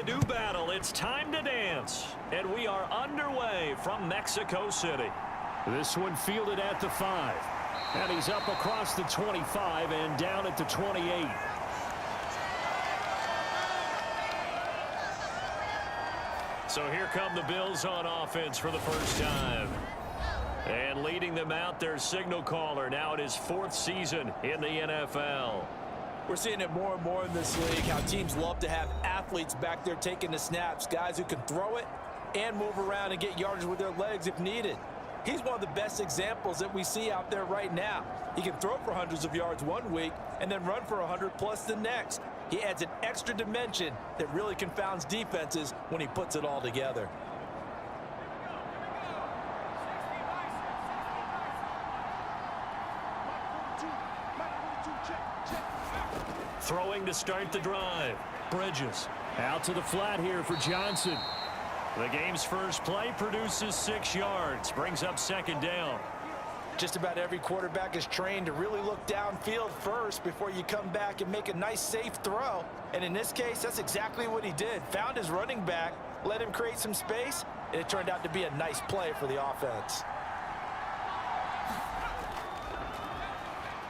do battle. It's time to dance. And we are underway from Mexico City. This one fielded at the 5. And he's up across the 25 and down at the 28. So here come the Bills on offense for the first time. And leading them out, their signal caller, now in his 4th season in the NFL. We're seeing it more and more in this league, how teams love to have athletes back there taking the snaps, guys who can throw it and move around and get yardage with their legs if needed. He's one of the best examples that we see out there right now. He can throw for hundreds of yards one week and then run for 100+ the next. He adds an extra dimension that really confounds defenses when he puts it all together. Throwing to start the drive. Bridges. Out to the flat here for Johnson. The game's first play produces 6 yards. Brings up 2nd down. Just about every quarterback is trained to really look downfield first before you come back and make a nice, safe throw. And in this case, that's exactly what he did. Found his running back, let him create some space, and it turned out to be a nice play for the offense.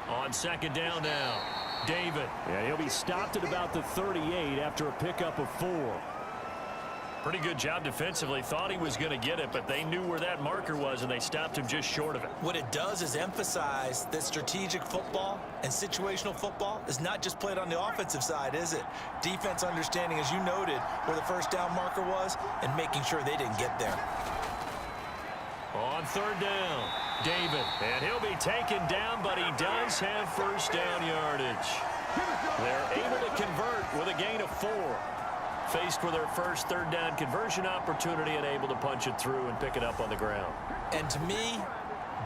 On 2nd down now. David. Yeah, he'll be stopped at about the 38 after a pickup of 4. Pretty good job defensively. Thought he was going to get it, but they knew where that marker was, and they stopped him just short of it. What it does is emphasize that strategic football and situational football is not just played on the offensive side, is it? Defense understanding, as you noted, where the first down marker was and making sure they didn't get there. On 3rd down, David. And he'll be taken down, but he does have first down yardage. They're able to convert with a gain of 4. Faced with their first 3rd down conversion opportunity and able to punch it through and pick it up on the ground. And to me,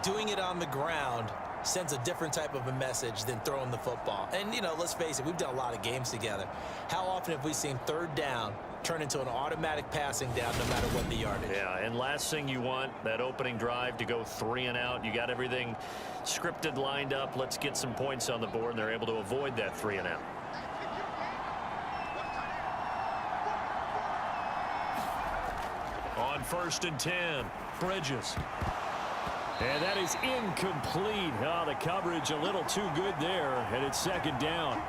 doing it on the ground sends a different type of a message than throwing the football. And, you know, let's face it, we've done a lot of games together. How often have we seen 3rd down turn into an automatic passing down no matter what the yardage? Yeah, and last thing you want, that opening drive to go 3 and out. You got everything scripted, lined up. Let's get some points on the board, and they're able to avoid that 3 and out. On 1st and 10, Bridges. And that is incomplete. Oh, the coverage a little too good there, and it's 2nd down.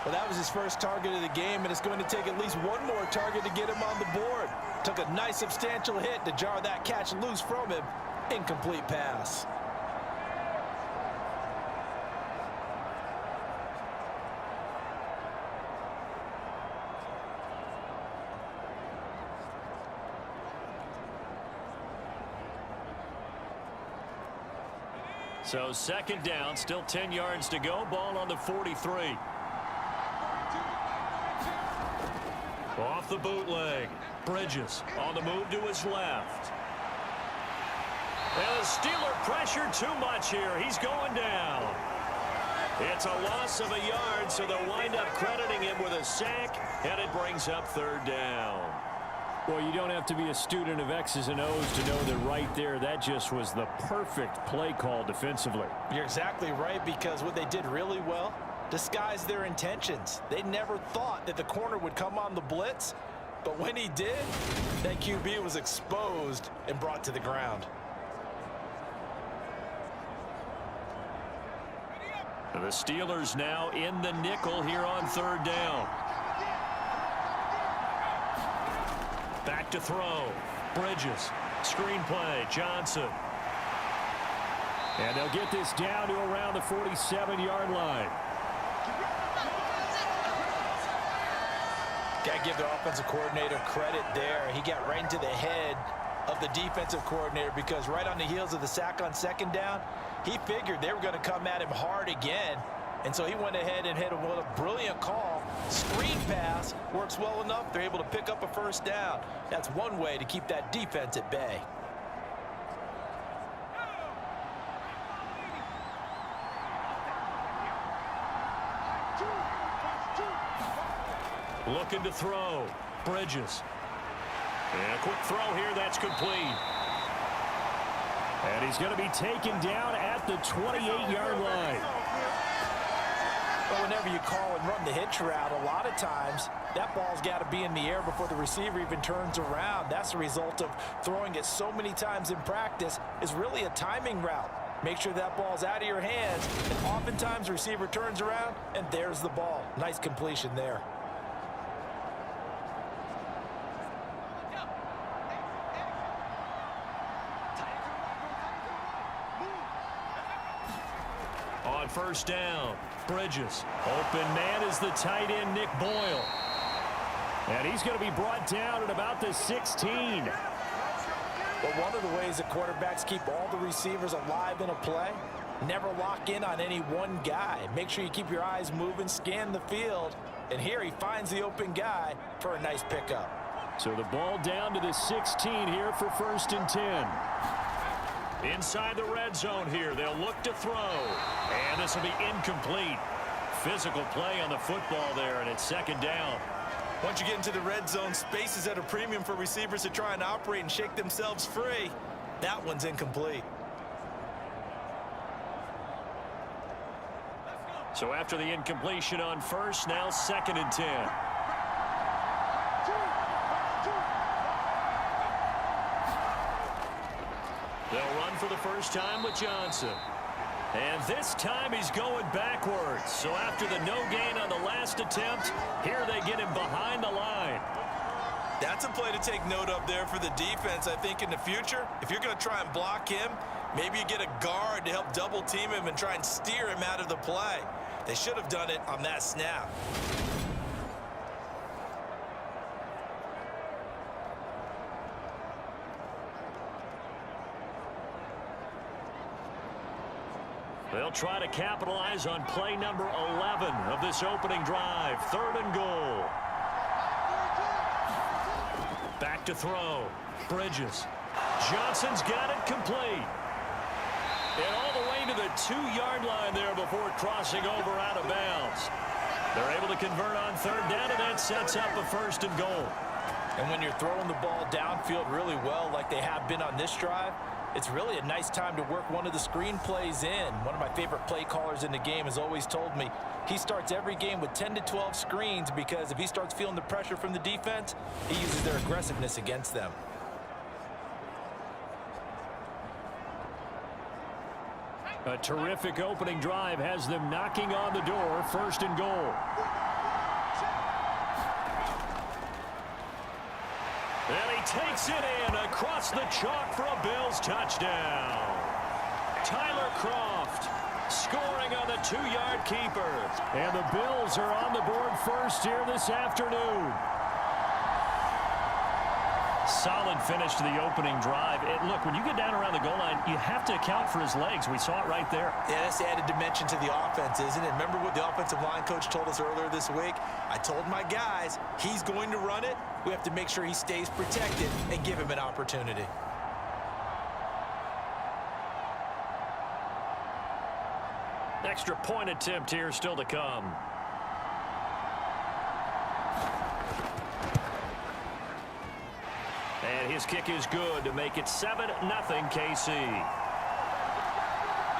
Well, that was his first target of the game, and it's going to take at least one more target to get him on the board. Took a nice substantial hit to jar that catch loose from him. Incomplete pass. So 2nd down, still 10 yards to go. Ball on the 43. Off the bootleg. Bridges on the move to his left. And the Steeler pressure too much here. He's going down. It's a loss of a yard, so they'll wind up crediting him with a sack, and it brings up 3rd down. Well, you don't have to be a student of X's and O's to know that right there, that just was the perfect play call defensively. You're exactly right, because what they did really well, disguised their intentions. They never thought that the corner would come on the blitz, but when he did, that QB was exposed and brought to the ground. The Steelers now in the nickel here on 3rd down. Back to throw. Bridges. Screenplay. Johnson. And they'll get this down to around the 47-yard line. Got to give their offensive coordinator credit there. He got right into the head of the defensive coordinator, because right on the heels of the sack on 2nd down, he figured they were going to come at him hard again. And so he went ahead and hit a brilliant call. Screen pass works well enough. They're able to pick up a first down. That's one way to keep that defense at bay. Looking to throw. Bridges. And a quick throw here. That's complete. And he's going to be taken down at the 28-yard line. But whenever you call and run the hitch route, a lot of times that ball's got to be in the air before the receiver even turns around. That's the result of throwing it so many times in practice. Is really a timing route. Make sure that ball's out of your hands, and oftentimes the receiver turns around, and there's the ball. Nice completion there. On first down, Bridges. Open man is the tight end, Nick Boyle. And he's going to be brought down at about the 16. But one of the ways that quarterbacks keep all the receivers alive in a play, never lock in on any one guy. Make sure you keep your eyes moving, scan the field, and here he finds the open guy for a nice pickup. So the ball down to the 16 here for 1st and 10. Inside the red zone here, they'll look to throw. And this will be incomplete. Physical play on the football there, and it's 2nd down. Once you get into the red zone, space is at a premium for receivers to try and operate and shake themselves free. That one's incomplete. So after the incompletion on first, now 2nd and 10. They'll run for the first time with Johnson. And this time he's going backwards. So after the no gain on the last attempt, here they get him behind the line. That's a play to take note of there for the defense. I think in the future, if you're going to try and block him, maybe you get a guard to help double team him and try and steer him out of the play. They should have done it on that snap. They'll try to capitalize on play number 11 of this opening drive. 3rd and goal. Back to throw. Bridges. Johnson's got it complete. And all the way to the 2-yard line there before crossing over out of bounds. They're able to convert on 3rd down, and that sets up a 1st and goal. And when you're throwing the ball downfield really well like they have been on this drive, it's really a nice time to work one of the screen plays in. One of my favorite play callers in the game has always told me he starts every game with 10 to 12 screens because if he starts feeling the pressure from the defense, he uses their aggressiveness against them. A terrific opening drive has them knocking on the door. 1st and goal. And he takes it in across the chalk for a Bills touchdown. Tyler Kroft scoring on the 2-yard keeper. And the Bills are on the board first here this afternoon. Solid finish to the opening drive. Look, when you get down around the goal line, you have to account for his legs. We saw it right there. Yeah, that's added dimension to the offense, isn't it? Remember what the offensive line coach told us earlier this week? I told my guys, he's going to run it. We have to make sure he stays protected and give him an opportunity. Extra point attempt here still to come. And his kick is good to make it 7-0 KC.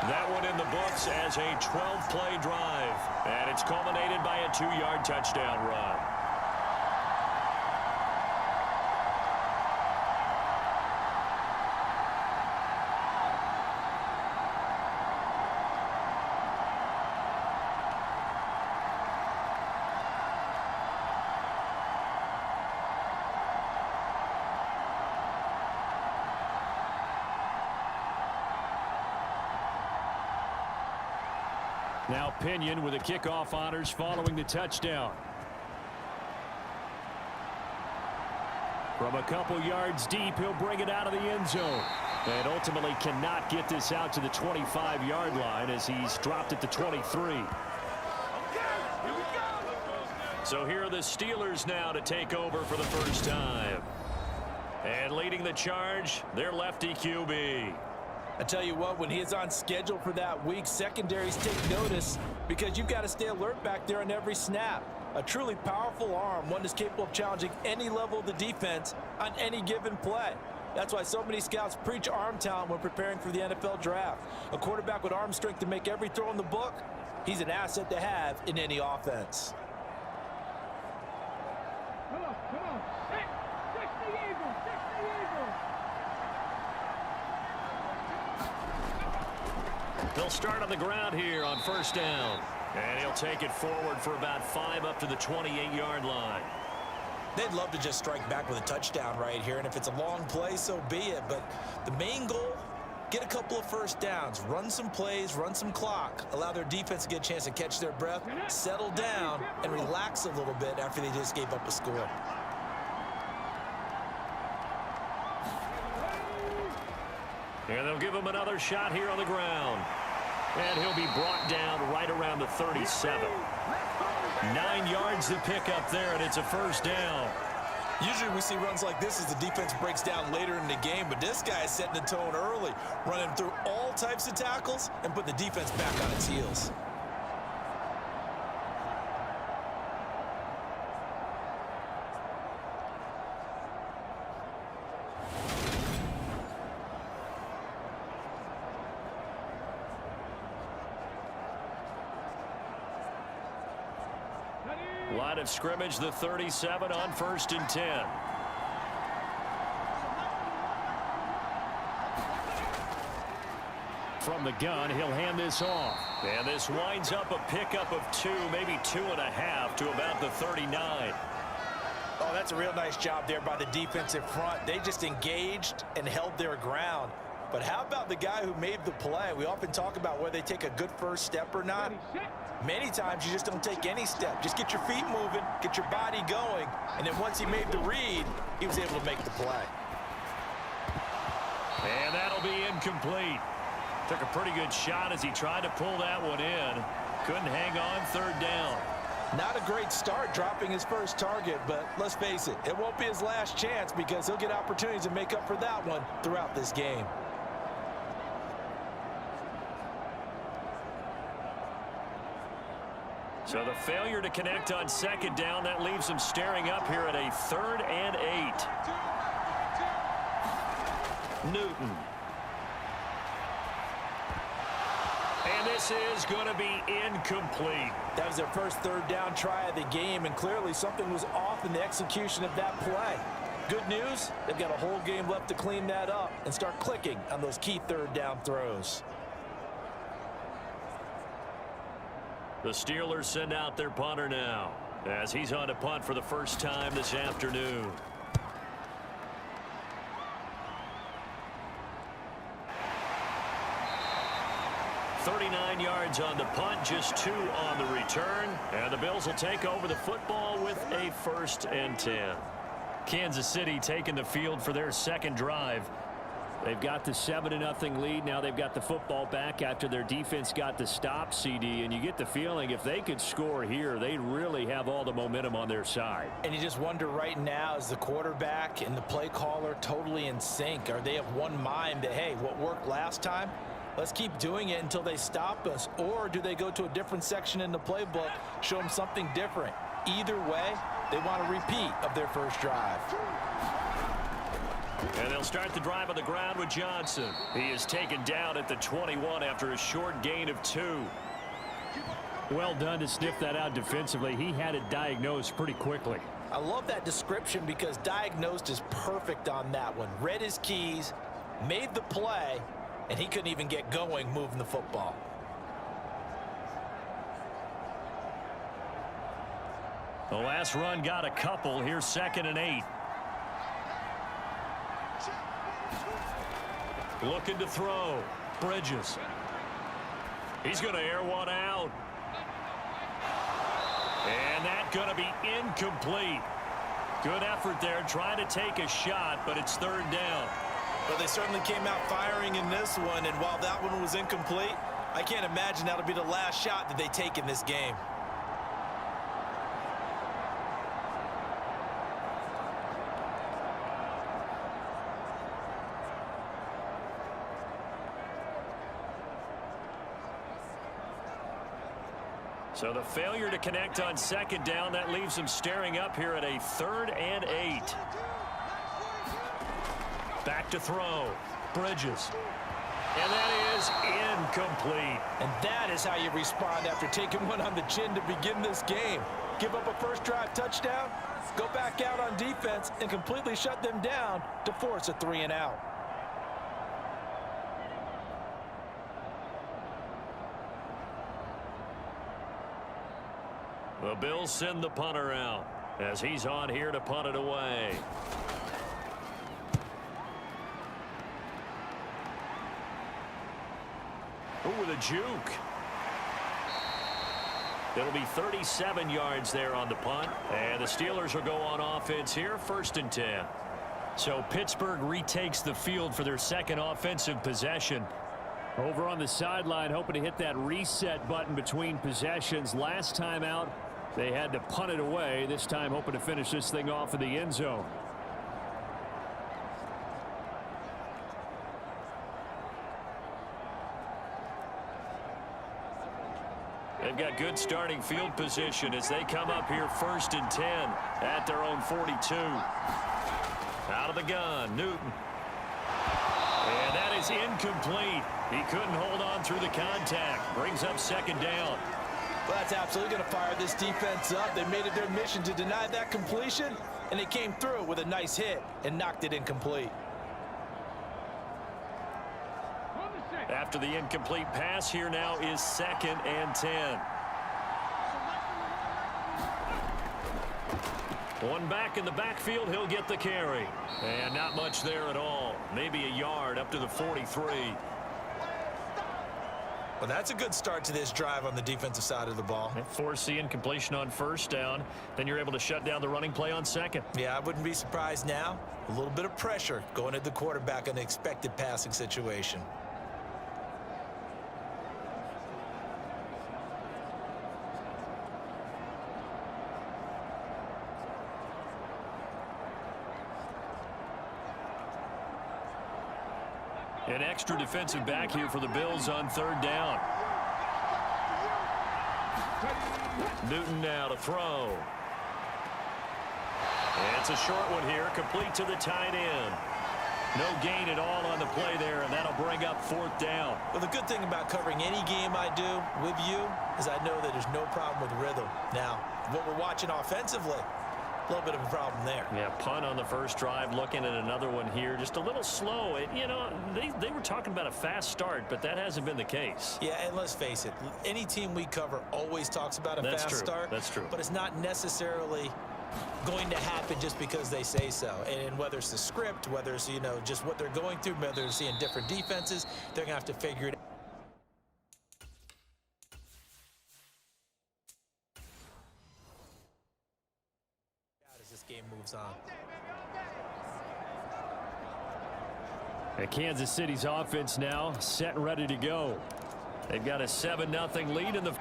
That one in the books as a 12-play drive. And it's culminated by a 2-yard touchdown run. Now Pinion with the kickoff honors following the touchdown. From a couple yards deep, he'll bring it out of the end zone. And ultimately cannot get this out to the 25-yard line as he's dropped at the 23. So here are the Steelers now to take over for the first time. And leading the charge, their lefty QB. I tell you what, when he is on schedule for that week, secondaries take notice because you've got to stay alert back there on every snap. A truly powerful arm, one that's capable of challenging any level of the defense on any given play. That's why so many scouts preach arm talent when preparing for the NFL draft. A quarterback with arm strength to make every throw in the book, He's an asset to have in any offense. Come on. Hey, fix the eagle. They'll start on the ground here on first down. And he'll take it forward for about 5 up to the 28-yard line. They'd love to just strike back with a touchdown right here, and if it's a long play, so be it. But the main goal, get a couple of first downs, run some plays, run some clock, allow their defense to get a chance to catch their breath, settle down, and relax a little bit after they just gave up a score. And they'll give him another shot here on the ground. And he'll be brought down right around the 37. 9 yards to pick up there, and it's a first down. Usually we see runs like this as the defense breaks down later in the game, but this guy is setting the tone early, running through all types of tackles and put the defense back on its heels. Line of scrimmage, the 37 on first and 10. From the gun, he'll hand this off. And this winds up a pickup of 2, maybe 2.5 to about the 39. Oh, that's a real nice job there by the defensive front. They just engaged and held their ground. But how about the guy who made the play? We often talk about whether they take a good first step or not. Many times you just don't take any step. Just get your feet moving, get your body going, and then once he made the read, he was able to make the play. And that'll be incomplete. Took a pretty good shot as he tried to pull that one in. Couldn't hang on, third down. Not a great start dropping his first target, but let's face it, it won't be his last chance because he'll get opportunities to make up for that one throughout this game. So the failure to connect on second down, that leaves him staring up here at a 3rd and 8. Newton. And this is going to be incomplete. That was their first third down try of the game, and clearly something was off in the execution of that play. Good news, they've got a whole game left to clean that up and start clicking on those key third down throws. The Steelers send out their punter now as he's on to punt for the first time this afternoon. .39 yards on the punt, just 2 on the return, and the Bills will take over the football with a 1st and 10. Kansas City taking the field for their second drive. They've got the 7-0 lead. Now they've got the football back after their defense got the stop, CD. And you get the feeling if they could score here, they really have all the momentum on their side. And you just wonder right now, is the quarterback and the play caller totally in sync? Are they of one mind that, hey, what worked last time, let's keep doing it until they stop us? Or do they go to a different section in the playbook, show them something different? Either way, they want a repeat of their first drive. And they'll start the drive on the ground with Johnson. He is taken down at the 21 after a short gain of 2. Well done to sniff that out defensively. He had it diagnosed pretty quickly. I love that description because diagnosed is perfect on that one. Read his keys, made the play, and he couldn't even get going moving the football. The last run got a couple. Here's 2nd and 8. Looking to throw. Bridges. He's going to air one out. And that's going to be incomplete. Good effort there trying to take a shot, but it's 3rd down. Well, they certainly came out firing in this one, and while that one was incomplete, I can't imagine that'll be the last shot that they take in this game. So the failure to connect on second down, that leaves them staring up here at a 3rd and 8. Back to throw. Bridges. And that is incomplete. And that is how you respond after taking one on the chin to begin this game. Give up a first drive touchdown, go back out on defense, and completely shut them down to force a 3-and-out. The Bills send the punter out as he's on here to punt it away. Oh, with a juke. It'll be 37 yards there on the punt. And the Steelers will go on offense here, 1st and 10. So Pittsburgh retakes the field for their second offensive possession. Over on the sideline, hoping to hit that reset button between possessions. Last time out, they had to punt it away. This time hoping to finish this thing off in the end zone. They've got good starting field position as they come up here 1st and 10 at their own 42. Out of the gun, Newton. And that is incomplete. He couldn't hold on through the contact. Brings up 2nd down. Well, that's absolutely going to fire this defense up. They made it their mission to deny that completion, and they came through with a nice hit and knocked it incomplete. After the incomplete pass, here now is 2nd and 10. One back in the backfield, he'll get the carry. And not much there at all. Maybe a yard up to the 43. Well, that's a good start to this drive on the defensive side of the ball. Force the incompletion on 1st down. Then you're able to shut down the running play on 2nd. Yeah, I wouldn't be surprised now. A little bit of pressure going at the quarterback in the expected passing situation. An extra defensive back here for the Bills on 3rd down. Newton now to throw. And it's a short one here, complete to the tight end. No gain at all on the play there, and that'll bring up 4th down. Well, the good thing about covering any game I do with you is I know that there's no problem with rhythm. Now, what we're watching offensively, a little bit of a problem there. Yeah, punt on the 1st drive, looking at another one here. Just a little slow. You know, they were talking about a fast start, but that hasn't been the case. Yeah, and let's face it, any team we cover always talks about a fast start. That's true. But it's not necessarily going to happen just because they say so. And whether it's the script, whether it's, you know, just what they're going through, whether they're seeing different defenses, they're going to have to figure it out. As this game moves on. And Kansas City's offense now set and ready to go. They've got a 7-0 lead in the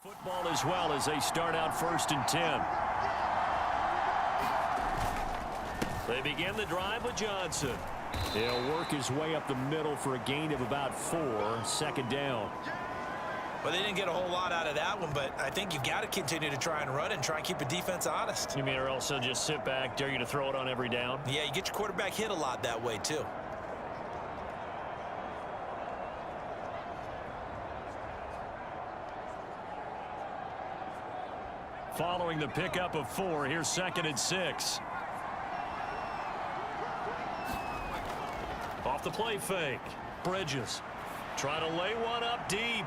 football as well as they start out 1st and 10. They begin the drive with Johnson. He'll work his way up the middle for a gain of about 4. 2nd down. Well, they didn't get a whole lot out of that one, but I think you've got to continue to try and run and try and keep the defense honest. You mean, or also just sit back, dare you to throw it on every down? Yeah, you get your quarterback hit a lot that way, too. Following the pickup of 4, here's 2nd and 6. Off the play fake. Bridges trying to lay one up deep.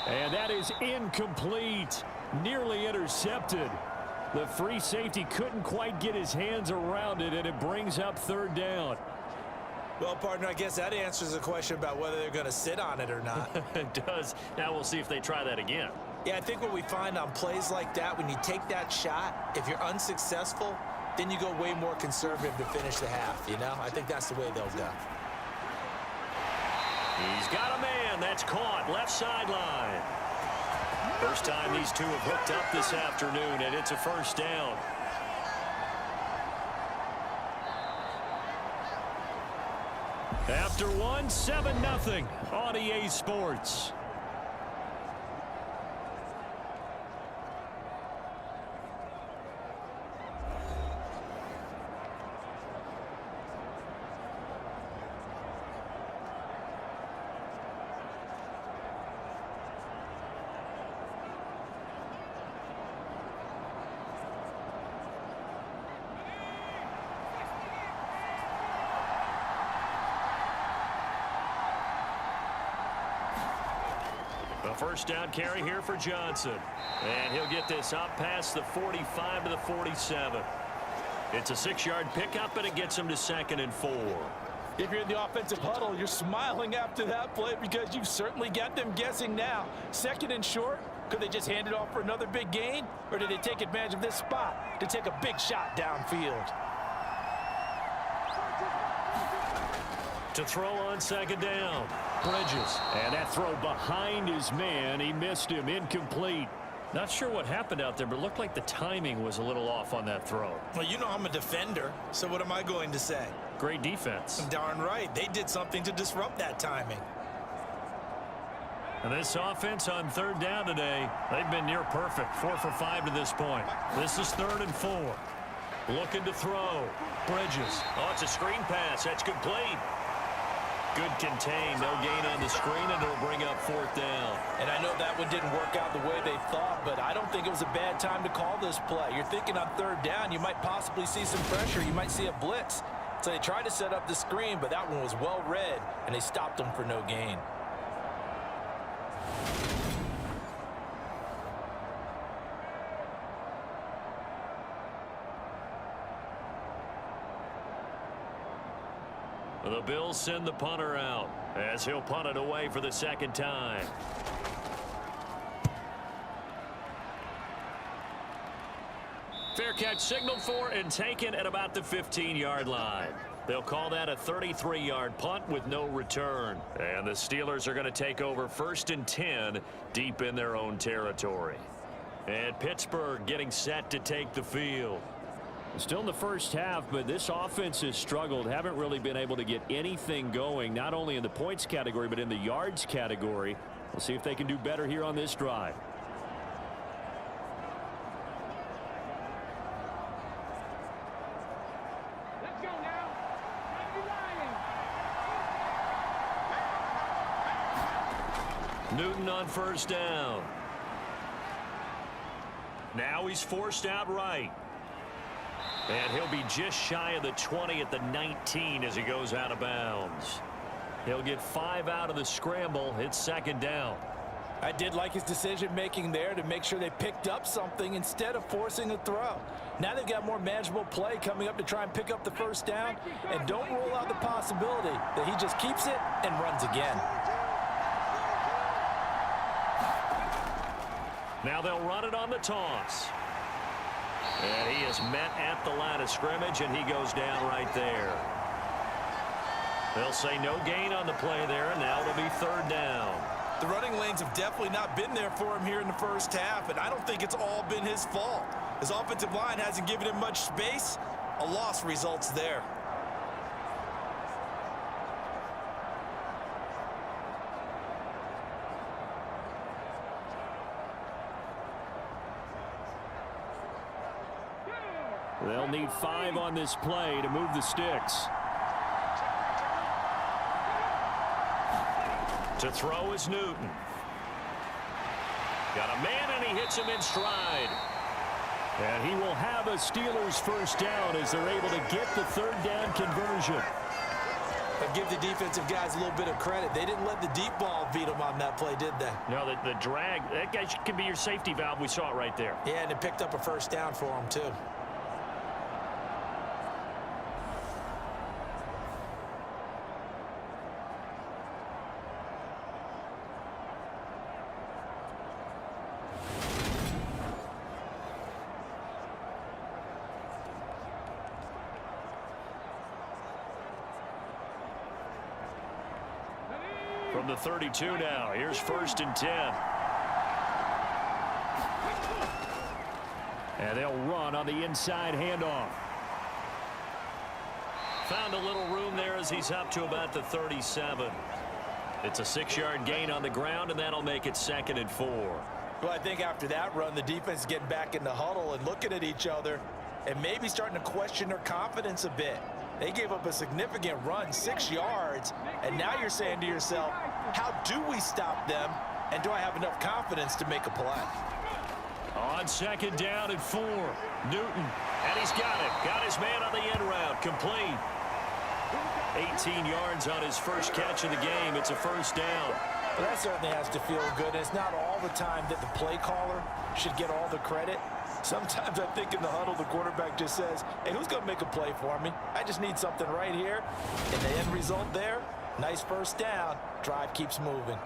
And that is incomplete. Nearly intercepted. The free safety couldn't quite get his hands around it, and it brings up 3rd down. Well, partner, I guess that answers the question about whether they're going to sit on it or not. It does. Now we'll see if they try that again. Yeah, I think what we find on plays like that, when you take that shot, if you're unsuccessful, then you go way more conservative to finish the half, you know? I think that's the way they'll go. He's got a man. That's caught. Left sideline. First time these two have hooked up this afternoon, and it's a 1st down. After one, 7-0 on EA Sports. A first down carry here for Johnson. And he'll get this up past the 45 to the 47. It's a 6-yard pickup, and it gets him to 2nd and 4. If you're in the offensive huddle, you're smiling after that play because you've certainly got them guessing now. 2nd and short, could they just hand it off for another big gain? Or did they take advantage of this spot to take a big shot downfield? To throw on 2nd down, Bridges. And that throw behind his man. He missed him, incomplete. Not sure what happened out there, but it looked like the timing was a little off on that throw. Well, you know I'm a defender, so what am I going to say? Great defense. Darn right. They did something to disrupt that timing. And this offense on 3rd down today, they've been near perfect. 4 for 5 to this point. This is 3rd and 4. Looking to throw. Bridges. Oh, it's a screen pass. That's complete. Good contain. No gain on the screen, and it'll bring up 4th down. And I know that one didn't work out the way they thought, but I don't think it was a bad time to call this play. You're thinking on 3rd down, you might possibly see some pressure. You might see a blitz. So they tried to set up the screen, but that one was well read, and they stopped them for no gain. The Bills send the punter out as he'll punt it away for the 2nd time. Fair catch signaled for and taken at about the 15-yard line. They'll call that a 33-yard punt with no return. And the Steelers are going to take over 1st and 10 deep in their own territory. And Pittsburgh getting set to take the field. Still in the first half, but this offense has struggled. Haven't really been able to get anything going, not only in the points category, but in the yards category. We'll see if they can do better here on this drive. Let's go now. Randy Ryan. Newton on 1st down. Now he's forced out right. And he'll be just shy of the 20 at the 19 as he goes out of bounds. He'll get 5 out of the scramble. It's 2nd down. I did like his decision-making there to make sure they picked up something instead of forcing a throw. Now they've got more manageable play coming up to try and pick up the 1st down. And don't rule out the possibility that he just keeps it and runs again. Now they'll run it on the toss. And he is met at the line of scrimmage, and he goes down right there. They'll say no gain on the play there, and now it'll be 3rd down. The running lanes have definitely not been there for him here in the first half, and I don't think it's all been his fault. His offensive line hasn't given him much space. A loss results there. They'll need 5 on this play to move the sticks. To throw is Newton. Got a man, and he hits him in stride. And he will have a Steelers 1st down as they're able to get the 3rd down conversion. But give the defensive guys a little bit of credit. They didn't let the deep ball beat them on that play, did they? No, the drag, that guy can be your safety valve. We saw it right there. Yeah, and it picked up a 1st down for him, too. From the 32 now, here's 1st and 10. And they'll run on the inside handoff. Found a little room there as he's up to about the 37. It's a 6-yard gain on the ground, and that'll make it 2nd and 4. Well, I think after that run, the defense is getting back in the huddle and looking at each other and maybe starting to question their confidence a bit. They gave up a significant run, 6 yards, and now you're saying to yourself, how do we stop them, and do I have enough confidence to make a play? On 2nd down and 4, Newton, and he's got it. Got his man on the end route, complete. 18 yards on his first catch of the game. It's a first down. Well, that certainly has to feel good. It's not all the time that the play caller should get all the credit. Sometimes I think in the huddle, the quarterback just says, hey, who's going to make a play for me? I just need something right here. And the end result there, nice first down. Drive keeps moving.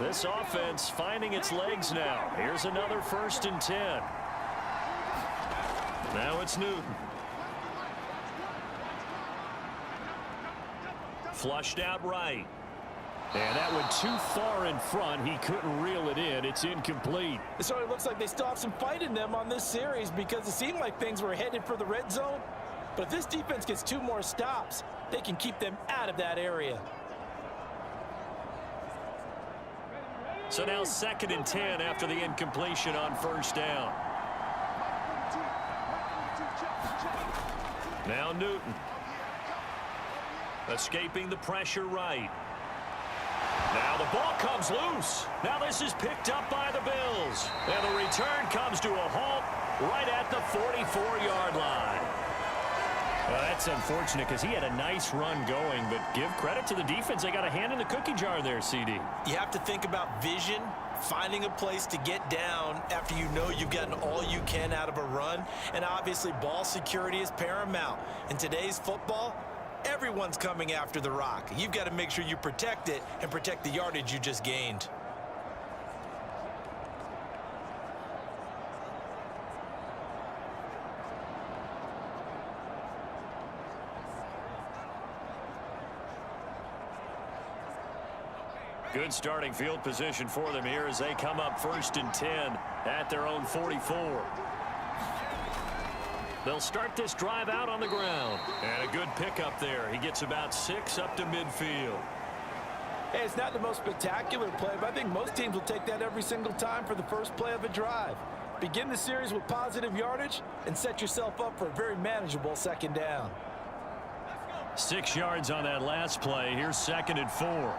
This offense finding its legs now. Here's another 1st and 10. Now it's Newton. Flushed out right. And that went too far in front. He couldn't reel it in. It's incomplete. It certainly looks like they still have some fight in them on this series because it seemed like things were headed for the red zone. But if this defense gets 2 more stops, they can keep them out of that area. So now 2nd and 10 after the incompletion on 1st down. Now Newton. Escaping the pressure right. Now the ball comes loose. Now this is picked up by the Bills. And the return comes to a halt right at the 44-yard line. Well, that's unfortunate because he had a nice run going, but give credit to the defense. They got a hand in the cookie jar there, CD. You have to think about vision, finding a place to get down after you know you've gotten all you can out of a run. And obviously, ball security is paramount. In today's football, everyone's coming after the rock. You've got to make sure you protect it and protect the yardage you just gained. Good starting field position for them here as they come up 1st and 10 at their own 44. They'll start this drive out on the ground. And a good pickup there. He gets about 6 up to midfield. Hey, it's not the most spectacular play, but I think most teams will take that every single time for the first play of a drive. Begin the series with positive yardage and set yourself up for a very manageable 2nd down. 6 yards on that last play. Here's 2nd and 4.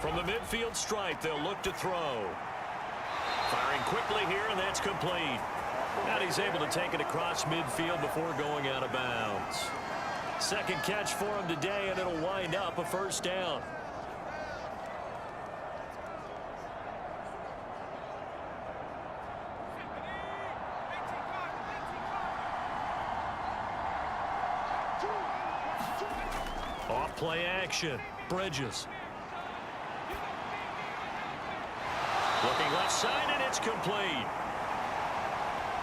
From the midfield stripe, they'll look to throw. Firing quickly here, and that's complete. And he's able to take it across midfield before going out of bounds. 2nd catch for him today, and it'll wind up a 1st down. Off play action. Bridges. Looking left side, and it's complete.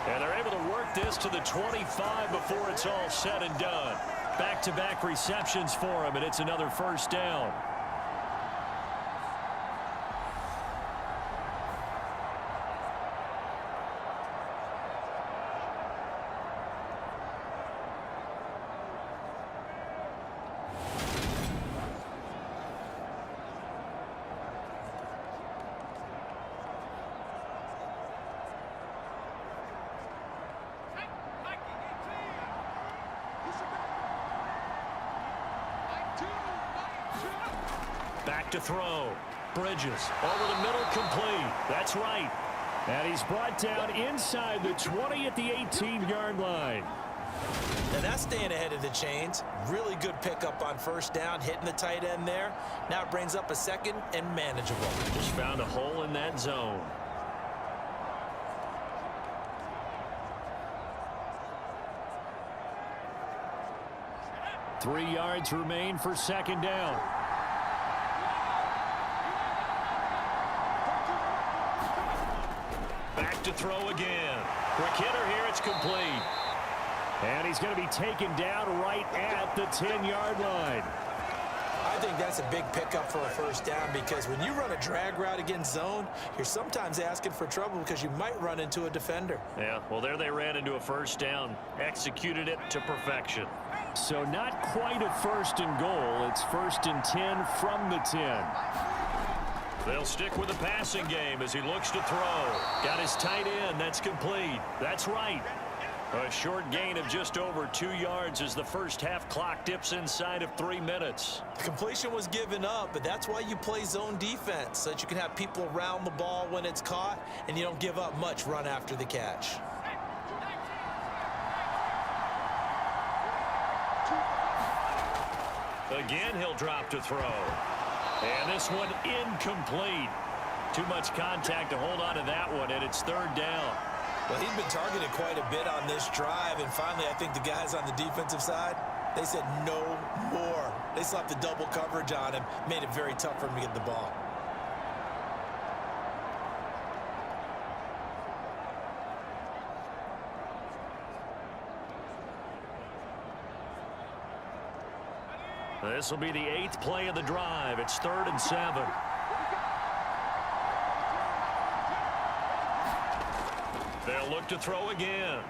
And they're able to work this to the 25 before it's all said and done. Back-to-back receptions for him, and it's another 1st down. Back to throw. Bridges over the middle, complete. That's right. And he's brought down inside the 20 at the 18-yard line. Now that's staying ahead of the chains. Really good pickup on 1st down, hitting the tight end there. Now it brings up a 2nd and manageable. Just found a hole in that zone. Three yards remain for 2nd down. Back to throw again. Quick hitter here, it's complete. And he's going to be taken down right at the 10-yard line. I think that's a big pickup for a 1st down because when you run a drag route against zone, you're sometimes asking for trouble because you might run into a defender. Yeah, well, there they ran into a 1st down. Executed it to perfection. So not quite a 1st and goal. It's 1st and 10 from the 10. They'll stick with the passing game as he looks to throw. Got his tight end. That's complete. That's right. A short gain of just over 2 yards as the first half clock dips inside of 3 minutes. The completion was given up, but that's why you play zone defense, so that you can have people around the ball when it's caught, and you don't give up much run after the catch. Again, he'll drop to throw. And this one incomplete. Too much contact to hold on to that one, and it's 3rd down. Well, he's been targeted quite a bit on this drive, and finally I think the guys on the defensive side, they said no more. They slapped the double coverage on him, made it very tough for him to get the ball. This will be the 8th play of the drive. It's 3rd and 7. They'll look to throw again.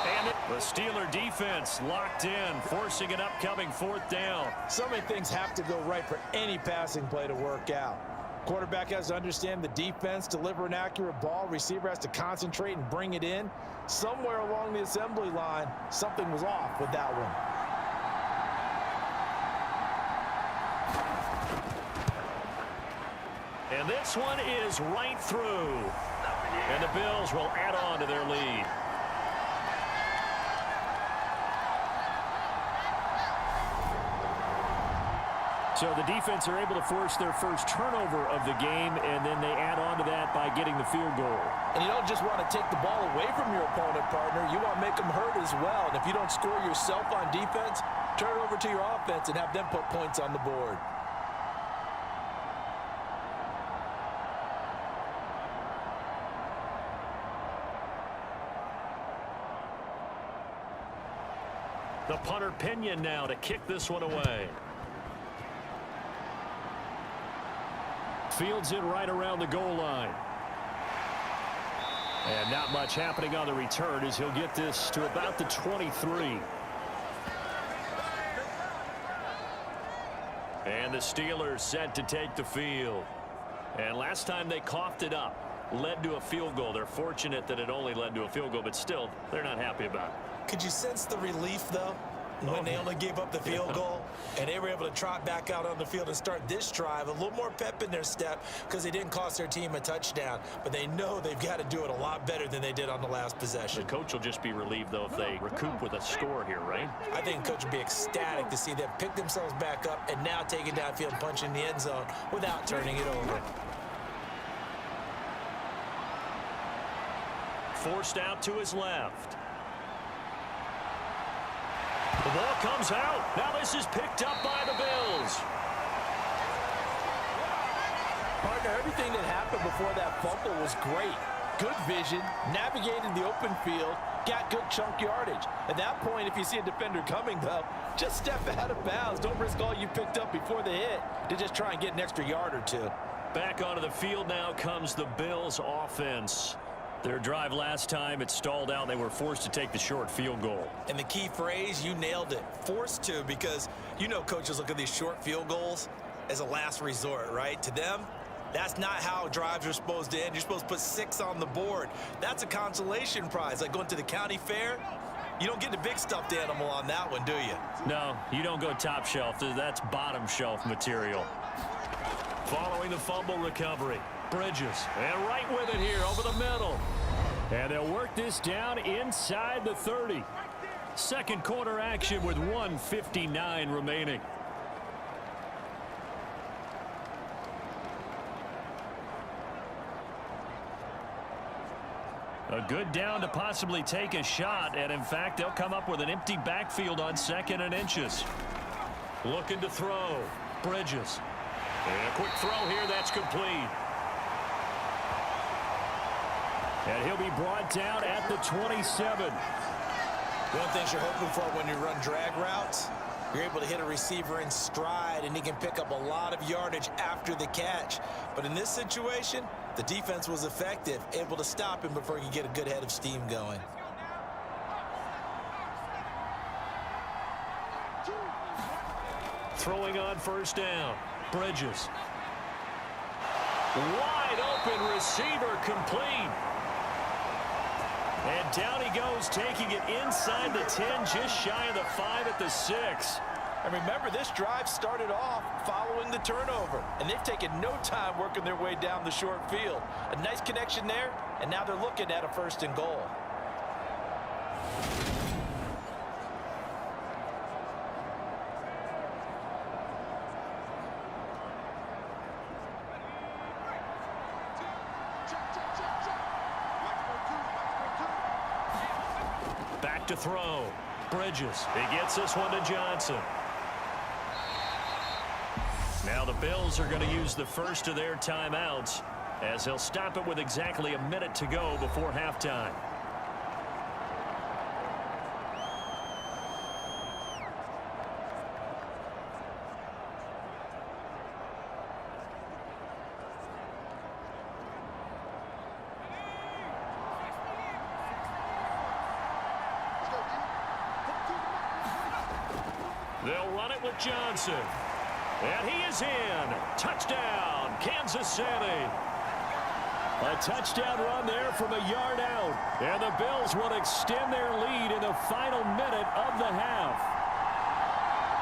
And the Steeler defense locked in, forcing an upcoming 4th down. So many things have to go right for any passing play to work out. Quarterback has to understand the defense, deliver an accurate ball. Receiver has to concentrate and bring it in. Somewhere along the assembly line, something was off with that one. And this one is right through. And the Bills will add on to their lead. So the defense are able to force their first turnover of the game, and then they add on to that by getting the field goal. And you don't just want to take the ball away from your opponent, partner. You want to make them hurt as well. And if you don't score yourself on defense, turn it over to your offense and have them put points on the board. The punter Pinion now to kick this one away. Fields it right around the goal line. And not much happening on the return as he'll get this to about the 23. And the Steelers set to take the field. And last time they coughed it up, led to a field goal. They're fortunate that it only led to a field goal, but still, they're not happy about it. Could you sense the relief, though, when they only gave up the field goal and they were able to trot back out on the field and start this drive? A little more pep in their step because they didn't cost their team a touchdown, but they know they've got to do it a lot better than they did on the last possession. The coach will just be relieved, though, if they recoup with a score here, right? I think the coach would be ecstatic to see them pick themselves back up and now take it downfield and punch in the end zone without turning it over. Forced out to his left. The ball comes out. Now this is picked up by the Bills. Partner, everything that happened before that fumble was great. Good vision, navigated the open field, got good chunk yardage. At that point, if you see a defender coming, though, just step out of bounds. Don't risk all you picked up before the hit to just try and get an extra yard or two. Back onto the field now comes the Bills offense. Their drive last time, it stalled out. They were forced to take the short field goal. And the key phrase, you nailed it, forced to, because you know coaches look at these short field goals as a last resort, right? To them, that's not how drives are supposed to end. You're supposed to put 6 on the board. That's a consolation prize, like going to the county fair. You don't get the big stuffed animal on that one, do you? No, you don't go top shelf. That's bottom shelf material. Following the fumble recovery. Bridges, and right with it here over the middle. And they'll work this down inside the 30. Second quarter action with 1:59 remaining. A good down to possibly take a shot, and in fact, they'll come up with an empty backfield on 2nd and inches. Looking to throw. Bridges. And a quick throw here, that's complete. And he'll be brought down at the 27. One thing you're hoping for when you run drag routes, you're able to hit a receiver in stride, and he can pick up a lot of yardage after the catch. But in this situation, the defense was effective, able to stop him before he could get a good head of steam going. Throwing on first down. Bridges. Wide open receiver complete. And down he goes, taking it inside the 10, just shy of the 5 at the 6. And remember, this drive started off following the turnover, and they've taken no time working their way down the short field. A nice connection there, and now they're looking at a 1st and goal. Back to throw. Bridges. He gets this one to Johnson. Now the Bills are going to use the first of their timeouts as they'll stop it with exactly a minute to go before halftime. They'll run it with Johnson. And he is in. Touchdown, Kansas City. A touchdown run there from a yard out. And the Bills will extend their lead in the final minute of the half.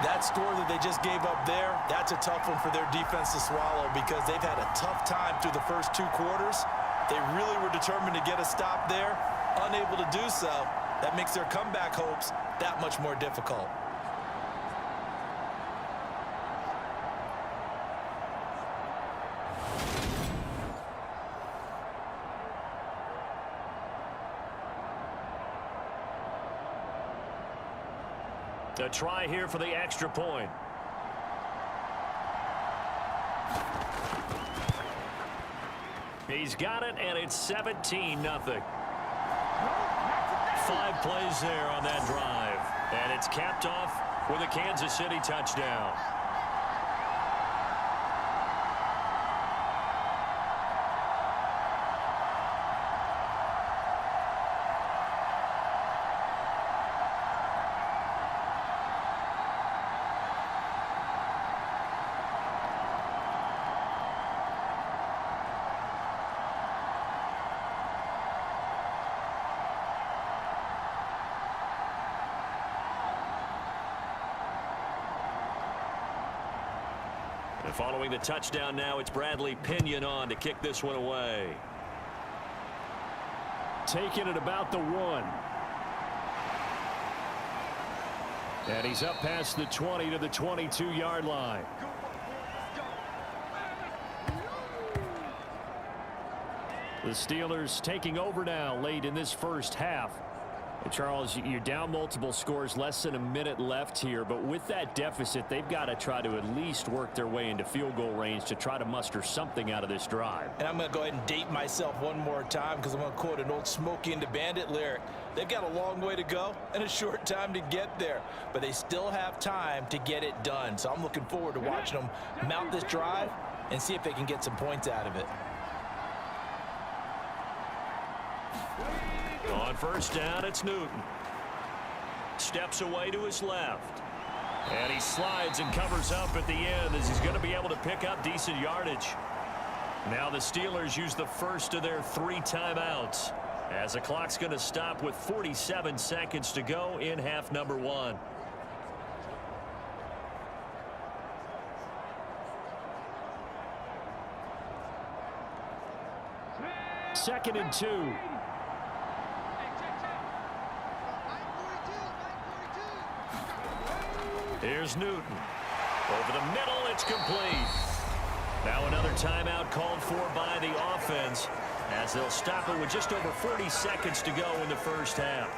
That score that they just gave up there, that's a tough one for their defense to swallow because they've had a tough time through the first 2 quarters. They really were determined to get a stop there, unable to do so. That makes their comeback hopes that much more difficult. A try here for the extra point. He's got it, and it's 17-0. 5 plays there on that drive. And it's capped off with a Kansas City touchdown. And following the touchdown now, it's Bradley Pinion on to kick this one away. Taking it about the 1. And he's up past the 20 to the 22-yard line. The Steelers taking over now late in this first half. And Charles, you're down multiple scores, less than a minute left here, but with that deficit, they've got to try to at least work their way into field goal range to try to muster something out of this drive. And I'm going to go ahead and date myself one more time because I'm going to quote an old Smokey and the Bandit lyric. They've got a long way to go and a short time to get there, but they still have time to get it done. So I'm looking forward to watching them mount this drive and see if they can get some points out of it. On first down, it's Newton. Steps away to his left. And he slides and covers up at the end as he's going to be able to pick up decent yardage. Now the Steelers use the first of their 3 timeouts as the clock's going to stop with 47 seconds to go in half number 1. Second and 2. Here's Newton. Over the middle, it's complete. Now another timeout called for by the offense as they'll stop it with just over 40 seconds to go in the first half.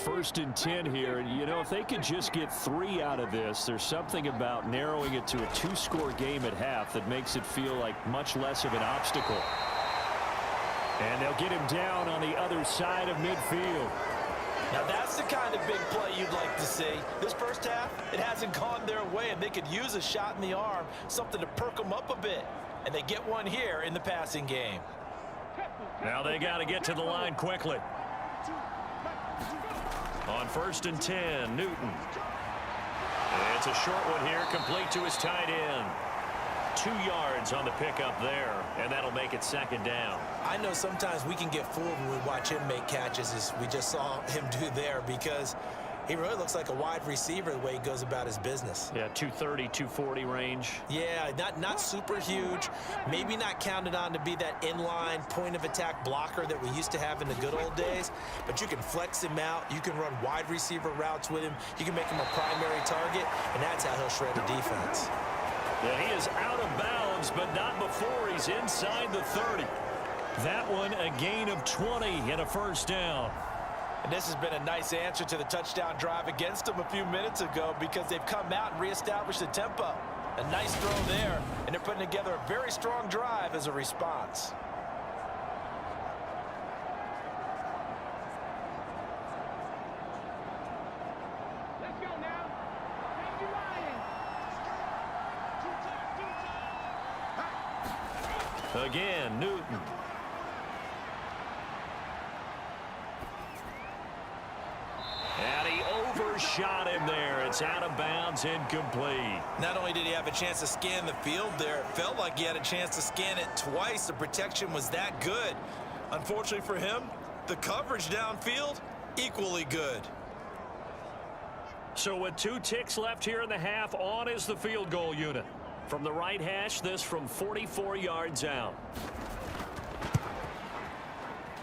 First and 10 here, and you know, if they could just get 3 out of this, there's something about narrowing it to a 2-score game at half that makes it feel like much less of an obstacle. And they'll get him down on the other side of midfield. Now that's the kind of big play you'd like to see. This first half, it hasn't gone their way, and they could use a shot in the arm, something to perk them up a bit. And they get one here in the passing game. Now they got to get to the line quickly. On 1st and 10, Newton. And it's a short one here, complete to his tight end. 2 yards on the pickup there, and that'll make it 2nd down. I know sometimes we can get fooled when we watch him make catches, as we just saw him do there, because he really looks like a wide receiver the way he goes about his business. Yeah, 230, 240 range. Yeah, not super huge. Maybe not counted on to be that inline point-of-attack blocker that we used to have in the good old days, but you can flex him out. You can run wide receiver routes with him. You can make him a primary target, and that's how he'll shred the defense. Yeah, he is out of bounds, but not before he's inside the 30. That one a gain of 20 and a 1st down. And this has been a nice answer to the touchdown drive against them a few minutes ago, because they've come out and reestablished the tempo. A nice throw there, and they're putting together a very strong drive as a response. Let's go now. Thank you, Ryan. Again, Newton. And he overshot him there. It's out of bounds, incomplete. Not only did he have a chance to scan the field there, it felt like he had a chance to scan it twice. The protection was that good. Unfortunately for him, the coverage downfield, equally good. So with 2 ticks left here in the half, on is the field goal unit. From the right hash, this from 44 yards out.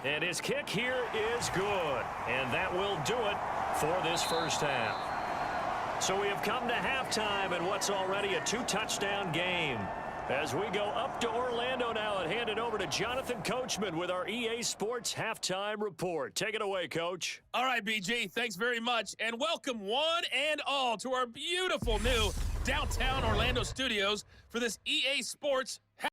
And his kick here is good. And that will do it for this 1st half. So we have come to halftime in what's already a 2-touchdown game. As we go up to Orlando now and hand it over to Jonathan Coachman with our EA Sports Halftime Report. Take it away, Coach. All right, BG, thanks very much. And welcome one and all to our beautiful new downtown Orlando studios for this EA Sports